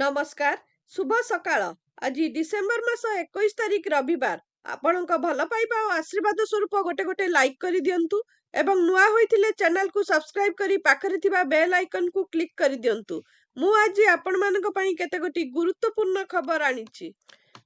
नमस्कार शुभ सकाळ। आज डिसेंबर मास 21 तारिख रविवार। आपणक भल पाइबा और आशीर्वाद स्वरूप गोटे गोटे लाइक कर दियंतु एवं नुआ होइथिले चैनल को सब्सक्राइब करी पाखरे थिबा बेल आइकन को क्लिक कर दियंतु। मु आज आपण मानक पई केते गोटी गुरुत्वपूर्ण खबर आनिछि।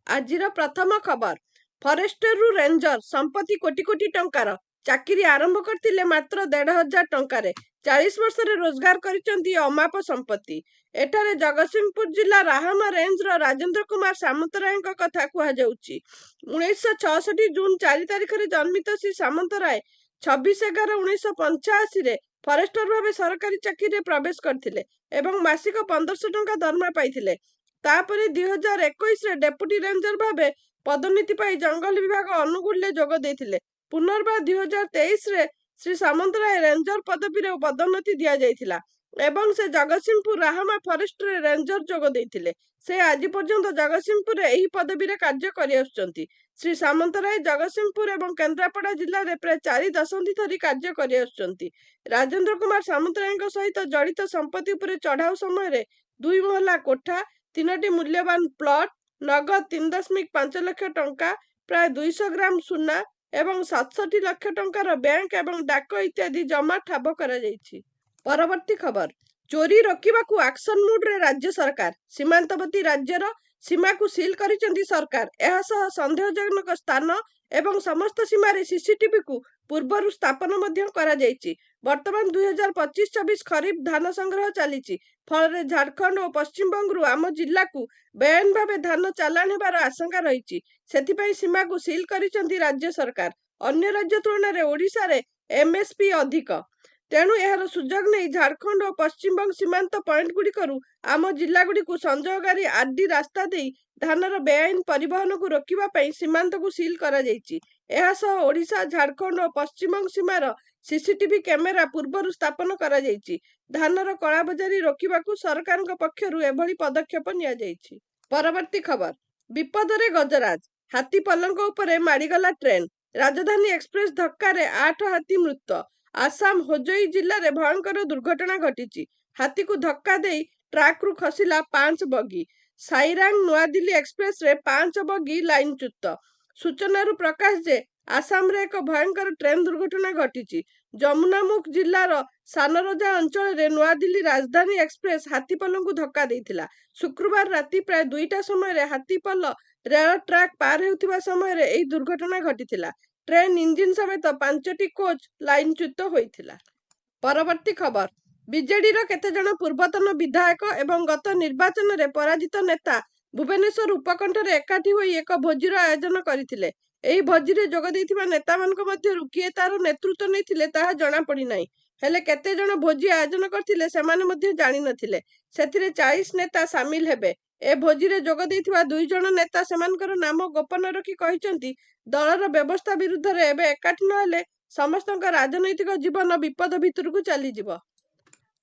आजिर प्रथम खबर, फरेस्टर रु रेंजर संपत्ति कोटी कोटी टंकार चाकरी आरंभ करथिले मात्र 1500 टंकारे 40 वर्ष रे रोजगार करिसंती अमाप संपत्ति। एठारे जगतसिंहपुर जिला राहामा रेंज रो राजेंद्र कुमार सामंतराय कथा कुहा जाउची। 1966 जून 4 तारिख रे जन्मित श्री सामंतराय 26/11/1985 रे फरेस्टर भाबे सरकारी चाकरी रे प्रवेश करथिले एवं मासिक 1500 टंका दरमा पाइथिले। तापरे 2021 रे डेप्यूटी रेंजर भाबे पदोन्नति पाई जंगल विभाग अनुगुल ले जोग देथिले। पुनर्बार 2023 रे श्री सामंतराय रेंजर पदवी रे पदोन्नति दिया जाइथिला एवं से जगतसिंहपुर राहामा फरेस्ट रे रेंजर जोग देथिले। से आज पर्यंत जगतसिंहपुर रे एही पदवी रे कार्य करि आछंती। श्री सामंतराय जगतसिंहपुर एवं केन्द्रापड़ा जिल्ला रे प्राय 4 दशंधि धरी कार्य करि आछंती। राजेंद्र कुमार सामंतराय सहित जड़ित संपत्ति उपरे चढ़ाऊ समय रे 2 महला कोठा, 3टी मूल्यवान प्लॉट, नगद 3.5 लाख टंका, प्राय 200 ग्राम सुना एवं 67 लाख टंकार बैंक एवं डाक इत्यादि जमा ठाब करा जाइछि। परवर्ती खबर, चोरी रोकवाकू एक्शन मूड रे राज्य सरकार। सीमांतवर्ती राज्यर सीमा को सील करिसेंती सरकार। एहा सह संदेहजनक स्थान एवं समस्त सीमा रे सीसीटीवी को पूर्वरु स्थापन मध्य करा जाइछि। वर्तमान 2025-26 खरीफ धान संग्रह चलीछि। फल रे झारखंड और पश्चिम बंगरु आम जिल्ला को बेआईन भावे धान चालान हेबार आशंका रहिछि। सेथिपई सीमा को सील करिसेंती राज्य सरकार। अन्य राज्य तुलना रे ओडिसा रे एमएसपी अधिक, तेणु यार सुजोग नहीं झारखंड और पश्चिम बंग सीमांत पॉइंट गुड़ी करू आम जिला गुड़ी को संजोगारी आरडी रास्ता दे धानर बेआईन परिवहन को रोकिबा पई सीमांत को सील करा जाइछि। एहा सह ओडिशा, झारखंड और पश्चिम बंग सीमार सीसीटीवी कैमेरा पूर्वरु स्थापन करा जाइछि। धानर कଳାबजारी रोकिबाकू सरकारक पक्षरु एभली पदक्षेप निया जाइछि। परवर्ती खबर, विपद रे गजराज, हाथी पलंक उपरे माड़ीगला ट्रेन। राजधानी एक्सप्रेस धक्का रे 8 हाथी मृत। आसाम होजोई जिल्ला रे भयंकर दुर्घटना घटिछि। हाथी को धक्का देई ट्रक रु खसिला 5 बगी। साइरांग नुआ दिल्ली एक्सप्रेस रे 5 बगी लाइनच्युत। सूचना रु प्रकाश जे आसाम रे एक भयंकर ट्रेन दुर्घटना घटिछि। जमुनामुख जिल्लार सानरोजा अंचल रे नुआ दिल्ली राजधानी एक्सप्रेस हाथीपल को धक्का देइथिला। शुक्रवार राति प्राय 2टा समय रे हाथीपल रेल ट्रैक पार हेउथिबा समय रे एही दुर्घटना घटिथिला। ट्रेन इंजिन समेत 5टी कोच लाइनच्युत होइथिला। परवर्ती खबर, बीजेडी रो केते जण पूर्वतन विधायक एवं गत निर्वाचन रे पराजित नेता भुवनेश्वर उपकंठ रे एकाठी होई एक भोजीर आयोजन करिथिले। एही भोजी रे जोग दैथिबा नेता मानक मध्यरु किए तार नेतृत्व नैथिले ताहा जणा पड़ी नाही। हेले केते जण भोजी आयोजन करथिले सेमाने मध्ये जानि नथिले। सेथिरे 40 नेता शामिल हेबे। ए भोजी रे जोग दैथिबा 2 जण नेता सेमानकर नाम गोपन रखी कहिसंती दलर व्यवस्था विरुद्ध रे एबे एकाठी नहेले समस्तक राजनैतिक जीवन विपद भितर को चली जिवो।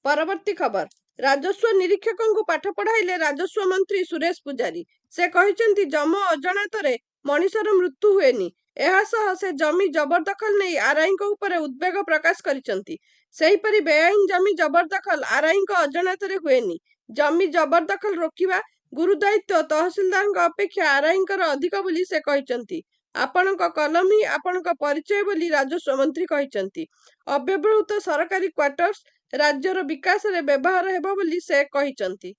परवर्ती खबर, राजस्व निरीक्षकों को पाठ पढ़ाइले राजस्व मंत्री सुरेश पुजारी। से कहिसंती जम अजाणतरे मनिषर मृत्यु हुएनी। एहा सह से जमी जबरदखल नहीं आरआई को ऊपर उद्वेग प्रकाश करिसंती। सेहीपरि बेआईन जमी जबरदखल आरआई को अजाणतरे हुएनी। जमी जबरदखल रोकिबा गुरुदायित्व तहसीलदार अपेक्षा आरआई अधिक बोली से कहिसंती। आपणक कलम ही आपणक परिचय बोली राजस्व मंत्री कहिसंती। अव्यवहृत सरकारी क्वार्टर्स राज्यर विकास रे व्यवहार हेबो बोली से कहिसंती।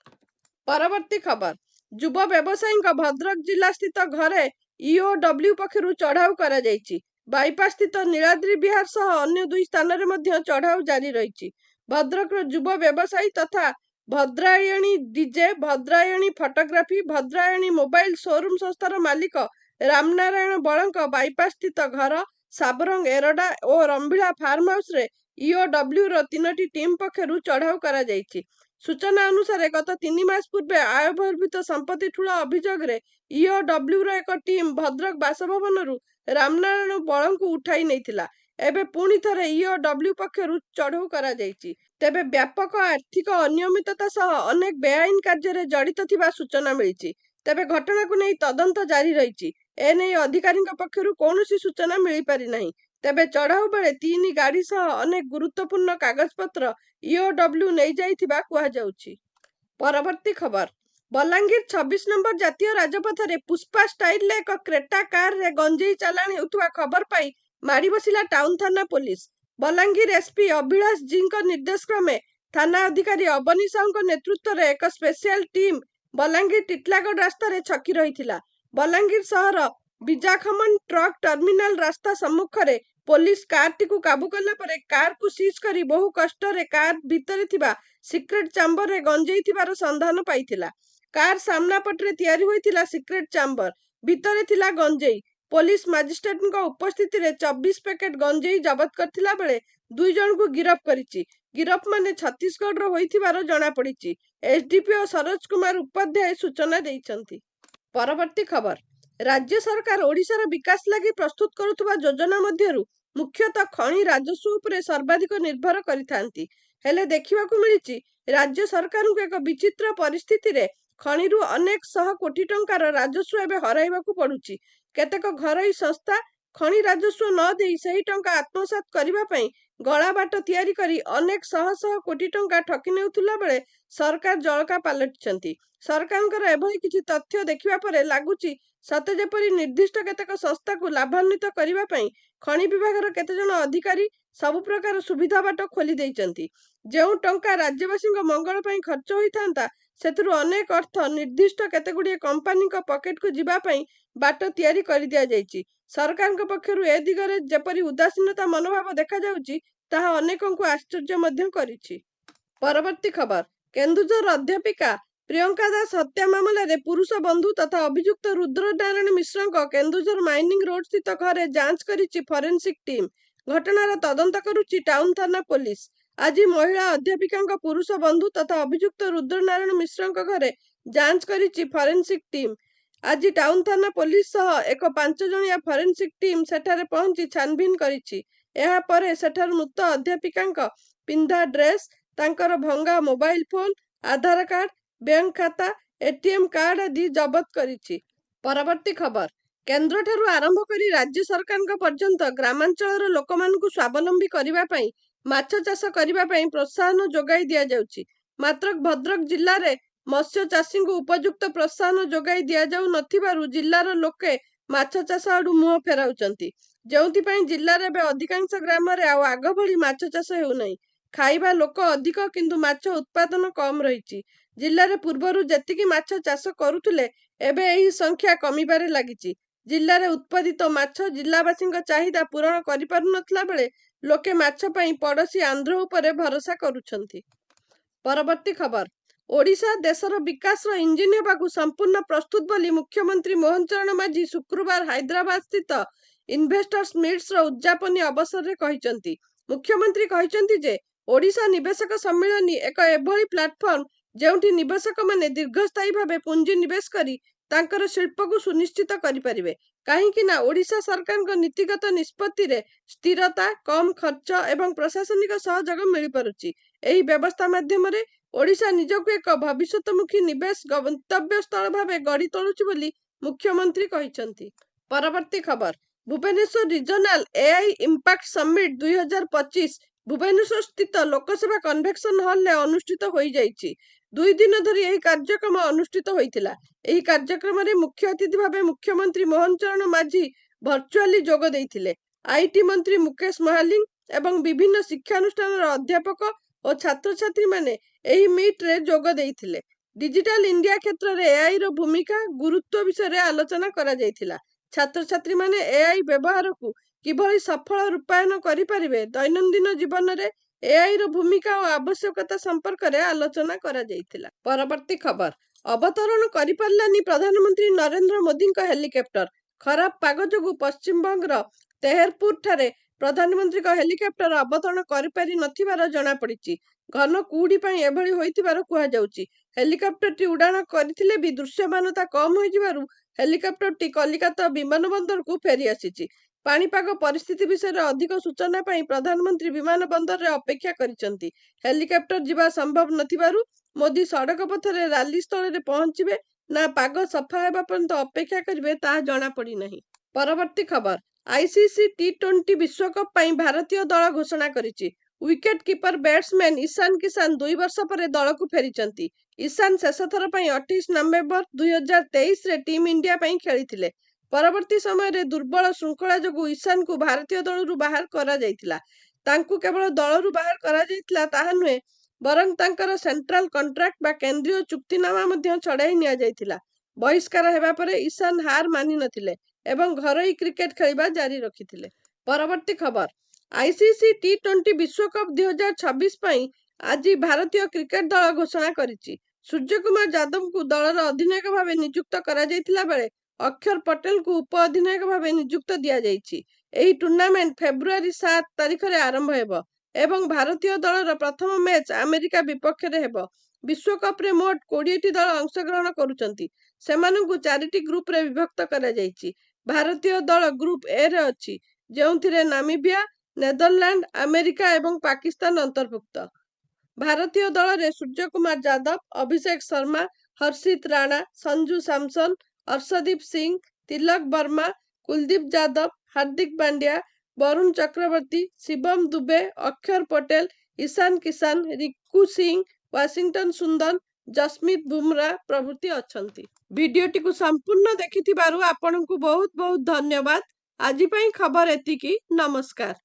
परवर्ती खबर, युव व्यवसायी भद्रक जिला स्थित घरे ईओडब्ल्यू पक्षरु चढ़ाऊ करा जाइछि। बाईपास स्थित नीलाद्री विहार सह अन्य 2 स्थान रे मध्य चढ़ाऊ जारी रहिछि। भद्रक युव व्यवसायी तथा भद्रायणी डीजे, भद्रायणी फोटोग्राफी, भद्रायणी मोबाइल शोरूम संस्थार मालिक रामनारायण बळंक बाईपास स्थित घर साबरंग एरडा और रंभिला फार्म हाउस रे ईओडब्ल्यू रो 3टी टीम पक्षरु चढ़ाऊ करा जाइछि। सूचना अनुसार गत 3 मास पूर्वे आय बहिर्भूत संपत्ति ठूल अभियोग रे ईओडब्ल्यू रो एक टीम भद्रक बासभवन रु रामनारायण बळ को उठाई नैथिला। एबे पुणी थरे ईओडब्ल्यू पक्षरु चढ़ाऊ करा जाइछि। तेबे व्यापक आर्थिक अनियमितता सह अनेक बेआईन कार्य रे जड़ित थिबा सूचना मिलिछि। तेबे घटना को नै तदंत जारी रहिछि। एने अधिकारी पक्षरु कौनसी सूचना मिली पारि नाही। तेबे चढ़ाऊ बेले 3 गाड़ी सह अनेक गुरुत्वपूर्ण कागज पत्र ईओडब्ल्यू नै जाइथिबा कुहा जाउछि। परवर्ती खबर, ବଲାଙ୍ଗୀର 26 ନମ୍ବର ଜାତୀୟ ରାଜପଥରେ ପୁଷ୍ପା ଷ୍ଟାଇଲରେ ଏକ କ୍ରେଟା କାରରେ ଗଞ୍ଜେଇ ଚାଲାଣ ହେଉଥିବା ଖବର ପାଇ ମାଡ଼ି ବସିଲା ଟାଉନ ଥାନା ପୋଲିସ। ବଲାଙ୍ଗୀର ଏସପି ଅଭିଳାଷ ଜୀଙ୍କ ନିର୍ଦ୍ଦେଶକ୍ରମେ ଥାନା ଅଧିକାରୀ ଅବନୀ ସାହୁଙ୍କ ନେତୃତ୍ୱରେ ଏକ ସ୍ପେଶିଆଲ ଟିମ୍ ବଲାଙ୍ଗୀର ଟିଟଲାଗଡ଼ ରାସ୍ତାରେ ଛକି ରହିଥିଲା। ବଲାଙ୍ଗୀର ସହର ବିଜାଖମନ ଟ୍ରକ୍ ଟର୍ମିନାଲ ରାସ୍ତା ସମ୍ମୁଖରେ ପୋଲିସ କାରଟିକୁ କାବୁ କଲା ପରେ କାରକୁ ସିଜ୍ କରି ବହୁ କଷ୍ଟରେ କାର ଭିତରେ ଥିବା ସିକ୍ରେଟ ଚାମ୍ବରରେ ଗଞ୍ଜେଇ ଥିବାର ସନ୍ଧାନ ପାଇଥିଲା। କାର ସାମ୍ନା ପଟରେ ତିଆରି ହୋଇଥିଲା ସିକ୍ରେଟ ଚାମ୍ବର, ଭିତରେ ଥିଲା ଗଞ୍ଜେଇ। ପୋଲିସ ମାଜିଷ୍ଟ୍ରେଟଙ୍କ ଉପସ୍ଥିତିରେ 24 ପ୍ୟାକେଟ ଗଞ୍ଜେଇ ଜବତ କରିଥିଲା ବେଳେ 2 ଜଣଙ୍କୁ ଗିରଫ କରିଛି। ଗିରଫ ମାନେ ଛତିଶଗଡ଼ର ହୋଇଥିବାର ଜଣାପଡ଼ିଛି। ଏସଡିପିଓ ସରୋଜ କୁମାର ଉପାଧ୍ୟାୟ ସୂଚନା ଦେଇଛନ୍ତି। ପରବର୍ତ୍ତୀ ଖବର, ରାଜ୍ୟ ସରକାର ଓଡ଼ିଶାର ବିକାଶ ଲାଗି ପ୍ରସ୍ତୁତ କରୁଥିବା ଯୋଜନା ମଧ୍ୟରୁ ମୁଖ୍ୟତଃ ଖଣି ରାଜସ୍ୱ ଉପରେ ସର୍ବାଧିକ ନିର୍ଭର କରିଥାନ୍ତି। ହେଲେ ଦେଖିବାକୁ ମିଳିଛି ରାଜ୍ୟ ସରକାରଙ୍କୁ ଏକ ବିଚିତ୍ର ପରିସ୍ଥିତିରେ ଖଣିରୁ ଅନେକ ଶହ କୋଟି ଟଙ୍କାର ରାଜସ୍ୱ ଏବେ ହରାଇବାକୁ ପଡୁଛି। କେତେକ ଘରୋଇ ସଂସ୍ଥା ଖଣି ରାଜସ୍ୱ ନ ଦେଇ ସେହି ଟଙ୍କା ଆତ୍ମସାତ କରିବା ପାଇଁ ଗଳା ବାଟ ତିଆରି କରି ଅନେକ ଶହ ଶହ କୋଟି ଟଙ୍କା ଠକି ନେଉଥିଲା ବେଳେ ସରକାର ଜଳକା ପାଲଟିଛନ୍ତି। ସରକାରଙ୍କର ଏଭଳି କିଛି ତଥ୍ୟ ଦେଖିବା ପରେ ଲାଗୁଛି ସତେ ଯେପରି ନିର୍ଦ୍ଦିଷ୍ଟ କେତେକ ସଂସ୍ଥାକୁ ଲାଭାନ୍ୱିତ କରିବା ପାଇଁ ଖଣି ବିଭାଗର କେତେଜଣ ଅଧିକାରୀ ସବୁ ପ୍ରକାର ସୁବିଧା ବାଟ ଖୋଲି ଦେଇଛନ୍ତି। ଯେଉଁ ଟଙ୍କା ରାଜ୍ୟବାସୀଙ୍କ ମଙ୍ଗଳ ପାଇଁ ଖର୍ଚ୍ଚ ହୋଇଥାନ୍ତା, ସେଥିରୁ ଅନେକ ଅର୍ଥ ନିର୍ଦ୍ଦିଷ୍ଟ କେତେଗୁଡ଼ିଏ କମ୍ପାନୀଙ୍କ ପକେଟକୁ ଯିବା ପାଇଁ ବାଟ ତିଆରି କରିଦିଆଯାଇଛି। ସରକାରଙ୍କ ପକ୍ଷରୁ ଏ ଦିଗରେ ଯେପରି ଉଦାସୀନତା ମନୋଭାବ ଦେଖାଯାଉଛି, ତାହା ଅନେକଙ୍କୁ ଆଶ୍ଚର୍ଯ୍ୟ ମଧ୍ୟ କରିଛି। ପରବର୍ତ୍ତୀ ଖବର, କେନ୍ଦୁଝର ଅଧ୍ୟାପିକା ପ୍ରିୟଙ୍କା ଦାସ ହତ୍ୟା ମାମଲାରେ ପୁରୁଷ ବନ୍ଧୁ ତଥା ଅଭିଯୁକ୍ତ ରୁଦ୍ରନାରାୟଣ ମିଶ୍ରଙ୍କ କେନ୍ଦୁଝର ମାଇନିଂ ରୋଡ ସ୍ଥିତ ଘରେ ଯାଞ୍ଚ କରିଛି ଫରେନସିକ୍ ଟିମ୍। ଘଟଣାର ତଦନ୍ତ କରୁଛି ଟାଉନ ଥାନା ପୋଲିସ। ଆଜି ମହିଳା ଅଧ୍ୟାପିକାଙ୍କ ପୁରୁଷ ବନ୍ଧୁ ତଥା ଅଭିଯୁକ୍ତ ରୁଦ୍ରନାରାୟଣ ମିଶ୍ରଙ୍କ ଘରେ ଯାଞ୍ଚ କରିଛି ଫରେନସିକ୍ ଟିମ୍। ଆଜି ଟାଉନ ଥାନା ପୋଲିସ ସହ ଏକ 5 ଜଣିଆ ଫରେନସିକ୍ ଟିମ୍ ସେଠାରେ ପହଞ୍ଚି ଛାନଭିନ୍ କରିଛି। ଏହାପରେ ସେଠାରୁ ମୃତ ଅଧ୍ୟାପିକାଙ୍କ ପିନ୍ଧା ଡ୍ରେସ୍, ତାଙ୍କର ଭଙ୍ଗା ମୋବାଇଲ ଫୋନ, ଆଧାର କାର୍ଡ, ବ୍ୟାଙ୍କ ଖାତା, ଏଟିଏମ୍ କାର୍ଡ ଆଦି ଜବତ କରିଛି। ପରବର୍ତ୍ତୀ ଖବର, କେନ୍ଦ୍ରଠାରୁ ଆରମ୍ଭ କରି ରାଜ୍ୟ ସରକାରଙ୍କ ପର୍ଯ୍ୟନ୍ତ ଗ୍ରାମାଞ୍ଚଳର ଲୋକମାନଙ୍କୁ ସ୍ୱାବଲମ୍ବୀ କରିବା ପାଇଁ ମାଛ ଚାଷ କରିବା ପାଇଁ ପ୍ରୋତ୍ସାହନ ଯୋଗାଇ ଦିଆଯାଉଛି। ମାତ୍ର ଭଦ୍ରକ ଜିଲ୍ଲାରେ ମତ୍ସ୍ୟ ଚାଷୀଙ୍କୁ ଉପଯୁକ୍ତ ପ୍ରୋତ୍ସାହନ ଯୋଗାଇ ଦିଆଯାଉ ନଥିବାରୁ ଜିଲ୍ଲାର ଲୋକେ ମାଛ ଚାଷ ଆଡୁ ମୁହଁ ଫେରାଉଛନ୍ତି। ଯେଉଁଥିପାଇଁ ଜିଲ୍ଲାରେ ଏବେ ଅଧିକାଂଶ ଗ୍ରାମରେ ଆଉ ଆଗ ଭଳି ମାଛ ଚାଷ ହେଉନାହିଁ। ଖାଇବା ଲୋକ ଅଧିକ କିନ୍ତୁ ମାଛ ଉତ୍ପାଦନ କମ ରହିଛି। ଜିଲ୍ଲାରେ ପୂର୍ବରୁ ଯେତିକି ମାଛ ଚାଷ କରୁଥିଲେ, ଏବେ ଏହି ସଂଖ୍ୟା କମିବାରେ ଲାଗିଛି। ଜିଲ୍ଲାରେ ଉତ୍ପାଦିତ ମାଛ ଜିଲ୍ଲାବାସୀଙ୍କ ଚାହିଦା ପୂରଣ କରିପାରୁନଥିଲା ବେଳେ ଲୋକେ ମାଛ ପାଇଁ ପଡୋଶୀ ଆନ୍ଧ୍ର ଉପରେ ଭରସା କରୁଛନ୍ତି। ପରବର୍ତ୍ତୀ ଖବର, ଓଡ଼ିଶା ଦେଶର ବିକାଶର ଇଞ୍ଜିନ ହେବାକୁ ସମ୍ପୂର୍ଣ୍ଣ ପ୍ରସ୍ତୁତ ବୋଲି ମୁଖ୍ୟମନ୍ତ୍ରୀ ମୋହନ ଚରଣ ମାଝୀ ଶୁକ୍ରବାର ହାଇଦ୍ରାବାଦ ସ୍ଥିତ ଇନଭେଷ୍ଟର୍ସ ମିଟ୍ସର ଉଦ୍ଯାପନୀ ଅବସରରେ କହିଛନ୍ତି। ମୁଖ୍ୟମନ୍ତ୍ରୀ କହିଛନ୍ତି ଯେ ଓଡ଼ିଶା ନିବେଶକ ସମ୍ମିଳନୀ ଏକ ଏଭଳି ପ୍ଲାଟଫର୍ମ ଯେଉଁଠି ନିବେଶକମାନେ ଦୀର୍ଘସ୍ଥାୟୀ ଭାବେ ପୁଞ୍ଜି ନିବେଶ କରି ତାଙ୍କର ଶିଳ୍ପକୁ ସୁନିଶ୍ଚିତ କରିପାରିବେ। କାହିଁକି ନା ଓଡ଼ିଶା ସରକାରଙ୍କ ନୀତିଗତ ନିଷ୍ପତ୍ତିରେ ସ୍ଥିରତା, କମ୍ ଖର୍ଚ୍ଚ ଏବଂ ପ୍ରଶାସନିକ ସହଯୋଗ ମିଳିପାରୁଛି। ଏହି ବ୍ୟବସ୍ଥା ମାଧ୍ୟମରେ ଓଡ଼ିଶା ନିଜକୁ ଏକ ଭବିଷ୍ୟତମୁଖୀ ନିବେଶ ଗନ୍ତବ୍ୟସ୍ଥଳ ଭାବେ ଗଢ଼ି ତୋଳୁଛି ବୋଲି ମୁଖ୍ୟମନ୍ତ୍ରୀ କହିଛନ୍ତି। ପରବର୍ତ୍ତୀ ଖବର, Bhubaneswar regional AI impact summit 2025 Bhubaneswar ସ୍ଥିତ ଲୋକସେବା କନଭେନସନ ହଲରେ ଅନୁଷ୍ଠିତ ହୋଇଯାଇଛି। 2 ଦିନ ଧରି ଏହି କାର୍ଯ୍ୟକ୍ରମ ଅନୁଷ୍ଠିତ ହୋଇଥିଲା। ଏହି କାର୍ଯ୍ୟକ୍ରମରେ ମୁଖ୍ୟ ଅତିଥି ଭାବେ ମୁଖ୍ୟମନ୍ତ୍ରୀ ମୋହନ ଚରଣ ମାଝୀ ଭର୍ଚୁଆଲି ଯୋଗ ଦେଇଥିଲେ। ଆଇଟି ମନ୍ତ୍ରୀ ମୁକେଶ ମହାଲିକ ଏବଂ ବିଭିନ୍ନ ଶିକ୍ଷାନୁଷ୍ଠାନର ଅଧ୍ୟାପକ ଓ ଛାତ୍ରଛାତ୍ରୀମାନେ ଏହି ମିଟ୍ରେ ଯୋଗ ଦେଇଥିଲେ। ଡିଜିଟାଲ ଇଣ୍ଡିଆ କ୍ଷେତ୍ରରେ ଏଆଇର ଭୂମିକା, ଗୁରୁତ୍ୱ ବିଷୟରେ ଆଲୋଚନା କରାଯାଇଥିଲା। ଛାତ୍ରଛାତ୍ରୀମାନେ ଏଆଇ ବ୍ୟବହାରକୁ କିଭଳି ସଫଳ ରୂପାୟନ କରିପାରିବେ, ଦୈନନ୍ଦିନ ଜୀବନରେ ଏଆଇର ଭୂମିକା ଓ ଆବଶ୍ୟକତା ସମ୍ପର୍କରେ ଆଲୋଚନା କରାଯାଇଥିଲା। ପରବର୍ତ୍ତୀ ଖବର, ଅବତରଣ କରିପାରିଲାନି ପ୍ରଧାନମନ୍ତ୍ରୀ ନରେନ୍ଦ୍ର ମୋଦିଙ୍କ ହେଲିକପ୍ଟର। ଖରାପ ପାଗ ଯୋଗୁଁ ପଶ୍ଚିମବଙ୍ଗର ତେହେରପୁର ଠାରେ ପ୍ରଧାନମନ୍ତ୍ରୀଙ୍କ ହେଲିକପ୍ଟର ଅବତରଣ କରିପାରି ନଥିବାର ଜଣାପଡ଼ିଛି। ଘନ କୁହୁଡ଼ି ପାଇଁ ଏଭଳି ହୋଇଥିବାର କୁହାଯାଉଛି। ହେଲିକପ୍ଟରଟି ଉଡ଼ାଣ କରିଥିଲେ ବି ଦୃଶ୍ୟମାନତା କମ୍ ହୋଇଯିବାରୁ ହେଲିକପ୍ଟରଟି କଲିକତା ବିମାନ ବନ୍ଦରକୁ ଫେରି ଆସିଛି। ପାଣିପାଗ ପରିସ୍ଥିତି ବିଷୟରେ ଅଧିକ ସୂଚନା ପାଇଁ ପ୍ରଧାନମନ୍ତ୍ରୀ ବିମାନ ବନ୍ଦରରେ ଅପେକ୍ଷା କରିଛନ୍ତି। ହେଲିକପ୍ଟର ଯିବା ସମ୍ଭବ ନଥିବାରୁ ମୋଦି ସଡ଼କ ପଥରେ ରାଲି ସ୍ଥଳରେ ପହଞ୍ଚିବେ ନା ପାଗ ସଫା ହେବା ପର୍ଯ୍ୟନ୍ତ ଅପେକ୍ଷା କରିବେ, ତାହା ଜଣାପଡ଼ିନାହିଁ। ପରବର୍ତ୍ତୀ ଖବର, ଆଇସିସି ଟି-20 ବିଶ୍ୱକପ୍ ପାଇଁ ଭାରତୀୟ ଦଳ ଘୋଷଣା କରିଛି। ୱିକେଟ କିପର ବ୍ୟାଟ୍ସମ୍ୟାନ ଇଶାନ କିଶାନ 2 ବର୍ଷ ପରେ ଦଳକୁ ଫେରିଛନ୍ତି। ଇଶାନ ଶେଷ ଥର ପାଇଁ 28 ନଭେମ୍ବର 2023ରେ ଟିମ୍ ଇଣ୍ଡିଆ ପାଇଁ ଖେଳିଥିଲେ। ପରବର୍ତ୍ତୀ ସମୟରେ ଦୁର୍ବଳ ଶୃଙ୍ଖଳା ଯୋଗୁଁ ଇଶାନଙ୍କୁ ଭାରତୀୟ ଦଳରୁ ବାହାର କରାଯାଇଥିଲା। ତାଙ୍କୁ କେବଳ ଦଳରୁ ବାହାର କରାଯାଇଥିଲା ତାହା ନୁହେଁ, ବରଂ ତାଙ୍କର ସେଣ୍ଟ୍ରାଲ କଣ୍ଟ୍ରାକ୍ଟ ବା କେନ୍ଦ୍ରୀୟ ଚୁକ୍ତିନାମା ମଧ୍ୟ ଛଡ଼ାଇ ନିଆଯାଇଥିଲା। ବହିଷ୍କାର ହେବା ପରେ ଇଶାନ ହାର ମାନିନଥିଲେ ଏବଂ ଘରୋଇ କ୍ରିକେଟ ଖେଳିବା ଜାରି ରଖିଥିଲେ। ପରବର୍ତ୍ତୀ ଖବର, ଆଇସିସି ଟି20 ବିଶ୍ୱକପ୍ 2026 ପାଇଁ ଆଜି ଭାରତୀୟ କ୍ରିକେଟ ଦଳ ଘୋଷଣା କରିଛି। ସୂର୍ଯ୍ୟକୁମାର ଯାଦବଙ୍କୁ ଦଳର ଅଧିନାୟକ ଭାବେ ନିଯୁକ୍ତ କରାଯାଇଥିଲା ବେଳେ ଅକ୍ଷର ପଟେଲଙ୍କୁ ଉପ ଅଧିନାୟକ ଭାବେ ନିଯୁକ୍ତ ଦିଆଯାଇଛି। ଏହି ଟୁର୍ଣ୍ଣାମେଣ୍ଟ ଫେବୃଆରୀ 7 ତାରିଖରେ ଆରମ୍ଭ ହେବ ଏବଂ ଭାରତୀୟ ଦଳର ପ୍ରଥମ ମ୍ୟାଚ୍ ଆମେରିକା ବିପକ୍ଷରେ ହେବ। ବିଶ୍ୱକପ୍ରେ ମୋଟ 20ଟି ଦଳ ଅଂଶଗ୍ରହଣ କରୁଛନ୍ତି। ସେମାନଙ୍କୁ 4ଟି ଗ୍ରୁପରେ ବିଭକ୍ତ କରାଯାଇଛି। ଭାରତୀୟ ଦଳ ଗ୍ରୁପ ଏରେ ଅଛି, ଯେଉଁଥିରେ ନାମିବିଆ, ନେଦରଲ୍ୟାଣ୍ଡ, ଆମେରିକା ଏବଂ ପାକିସ୍ତାନ ଅନ୍ତର୍ଭୁକ୍ତ। ଭାରତୀୟ ଦଳରେ ସୂର୍ଯ୍ୟକୁମାର ଯାଦବ, ଅଭିଷେକ ଶର୍ମା, ହର୍ଷିତ ରାଣା, ସଞ୍ଜୁ ସାମସନ, ଅର୍ଶଦୀପ ସିଂ, ତିଲକ ବର୍ମା, କୁଲଦୀପ ଯାଦବ, ହାର୍ଦ୍ଦିକ ପାଣ୍ଡ୍ୟା, ବରୁଣ ଚକ୍ରବର୍ତ୍ତୀ, ଶିବମ ଦୁବେ, ଅକ୍ଷର ପଟେଲ, ଇଶାନ କିଶାନ, ରିଙ୍କୁ ସିଂ, ୱାଶିଂଟନ ସୁନ୍ଦର, ଜସପ୍ରୀତ ବୁମରା ପ୍ରଭୃତି ଅଛନ୍ତି। ଭିଡିଓଟିକୁ ସମ୍ପୂର୍ଣ୍ଣ ଦେଖିଥିବାରୁ ଆପଣଙ୍କୁ ବହୁତ ବହୁତ ଧନ୍ୟବାଦ। ଆଜି ପାଇଁ ଖବର ଏତିକି। ନମସ୍କାର।